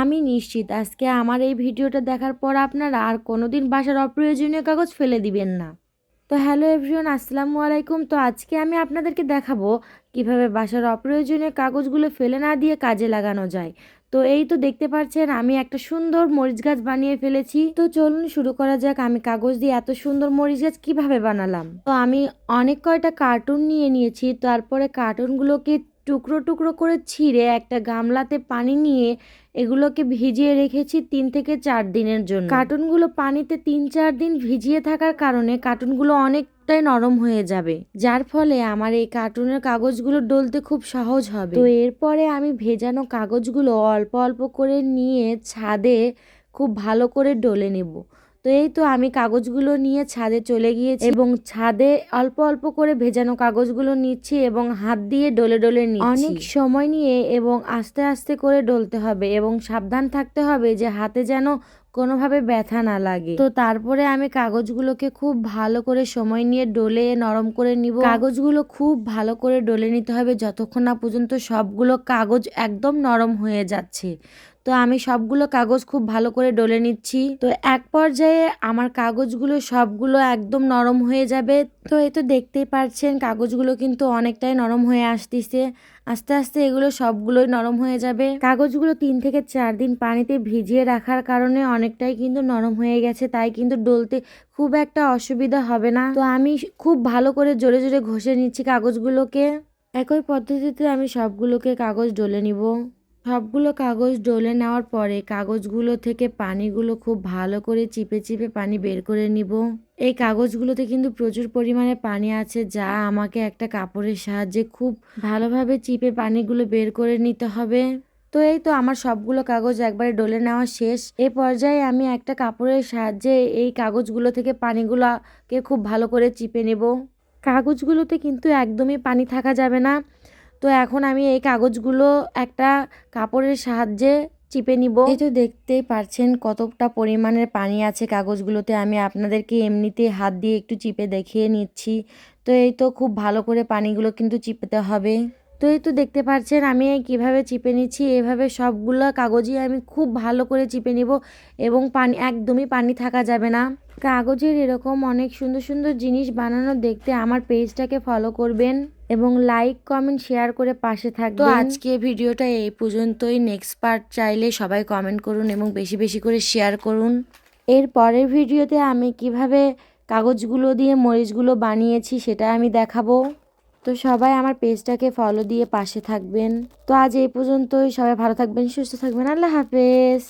আমি নিশ্চিত আজকে আমার এই ভিডিওটা দেখার পর আপনারা আর কোনোদিন বাসার অপ্রয়োজনীয় কাগজ ফেলে দিবেন না। তো হ্যালো এভরিওয়ান, আসসালামু আলাইকুম। তো আজকে আমি আপনাদেরকে দেখাবো কিভাবে বাসার অপ্রয়োজনীয় কাগজগুলো ফেলে না দিয়ে কাজে লাগানো যায়। তো এই তো দেখতে পাচ্ছেন আমি একটা সুন্দর মরিচ গাছ বানিয়ে ফেলেছি। তো চলুন শুরু করা যাক আমি কাগজ দিয়ে এত সুন্দর মরিচ গাছ কিভাবে বানালাম। তো আমি অনেক কয়টা কার্টুন নিয়ে নিয়েছি, তারপরে কার্টুনগুলোকে টুকরো টুকরো করে ছিঁড়ে একটা গামলাতে পানি নিয়ে এগুলোকে ভিজিয়ে রেখেছি 3 থেকে 4 দিনের জন্য। কার্টুনগুলো পানিতে 3-4 দিন ভিজিয়ে থাকার কারণে কার্টুনগুলো অনেকটাই নরম হয়ে যাবে, যার ফলে আমার এই কার্টুনের কাগজগুলো ডলতে খুব সহজ হবে। তো এরপরে আমি ভেজানো কাগজগুলো অল্প অল্প করে নিয়ে ছাদে খুব ভালো করে ডলে নেব। তো এই তো আমি কাগজগুলো নিয়ে ছাদে চলে গিয়েছি এবং ছাদে অল্প অল্প করে ভেজানো কাগজগুলো নিচ্ছি এবং হাত দিয়ে ডলে ডলে নিচ্ছি। অনেক সময় নিয়ে এবং আস্তে আস্তে করে ডলতে হবে এবং সাবধান থাকতে হবে যে হাতে যেন কোনোভাবে ব্যথা না লাগে। তো তারপরে আমি কাগজগুলোকে খুব ভালো করে সময় নিয়ে ডলে নরম করে নিব। কাগজগুলো খুব ভালো করে ডলে নিতে হবে যতক্ষণ না পর্যন্ত সবগুলো কাগজ একদম নরম হয়ে যাচ্ছে। তো আমি সবগুলো কাগজ খুব ভালো করে ডলে নিচ্ছি। তো এক পর্যায়ে আমার কাগজগুলো সবগুলো একদম নরম হয়ে যাবে। তো এই তো দেখতেই পাচ্ছেন কাগজগুলো কিন্তু অনেকটাই নরম হয়ে আসতেছে। আস্তে আস্তে এগুলো সবগুলোই নরম হয়ে যাবে। কাগজগুলো 3 থেকে 4 দিন পানিতে ভিজিয়ে রাখার কারণে অনেকটাই কিন্তু নরম হয়ে গেছে, তাই কিন্তু ডলতে খুব একটা অসুবিধা হবে না। তো আমি খুব ভালো করে জোরে জোরে ঘষে নিচ্ছি কাগজগুলোকে। একই পদ্ধতিতে আমি সবগুলোকে কাগজ ডলে নিব। সবগুলো কাগজ ডলে নেওয়ার পরে কাগজগুলো থেকে পানিগুলো খুব ভালো করে চিপে চিপে পানি বের করে নিব। এই কাগজগুলোতে কিন্তু প্রচুর পরিমাণে পানি আছে, যা আমাকে একটা কাপড়ের সাহায্যে খুব ভালোভাবে চিপে পানিগুলো বের করে নিতে হবে। তো এই তো আমার সবগুলো কাগজ একবারে ডলে নেওয়া শেষ। এই পর্যায়ে আমি একটা কাপড়ের সাহায্যে এই কাগজগুলো থেকে পানিগুলোকে খুব ভালো করে চিপে নেব। কাগজগুলোতে কিন্তু একদমই পানি থাকা যাবে না। তো এখন আমি এই কাগজগুলো একটা কাপড়ের সাহায্যে চিপে নিব। এই তো দেখতেই পারছেন কতটা পরিমাণের পানি আছে কাগজগুলোতে। আমি আপনাদেরকে এমনিতে হাত দিয়ে একটু চিপে দেখিয়ে নিচ্ছি। তো এই তো খুব ভালো করে পানিগুলো কিন্তু চিপতে হবে। তো এই তো দেখতে পাচ্ছেন আমি কিভাবে চিপে নিচ্ছি। এভাবে সবগুলো কাগজই আমি খুব ভালো করে চিপে নিব এবং একদমই পানি থাকা যাবে না। কাগজের এরকম অনেক সুন্দর সুন্দর জিনিস বানানো দেখতে আমার পেজটাকে ফলো করবেন এবং লাইক কমেন্ট শেয়ার করে পাশে থাকবেন। তো আজকে ভিডিওটা এই পর্যন্তই। নেক্সট পার্ট চাইলে সবাই কমেন্ট করুন এবং বেশি বেশি করে শেয়ার করুন। এর পরের ভিডিওতে আমি কিভাবে কাগজগুলো দিয়ে মরিচগুলো বানিয়েছি সেটা আমি দেখাবো। তো সবাই আমার পেজটাকে ফলো দিয়ে পাশে থাকবেন। তো আজ এই পর্যন্তই। সবাই ভালো থাকবেন, সুস্থ থাকবেন। আল্লাহ হাফেজ।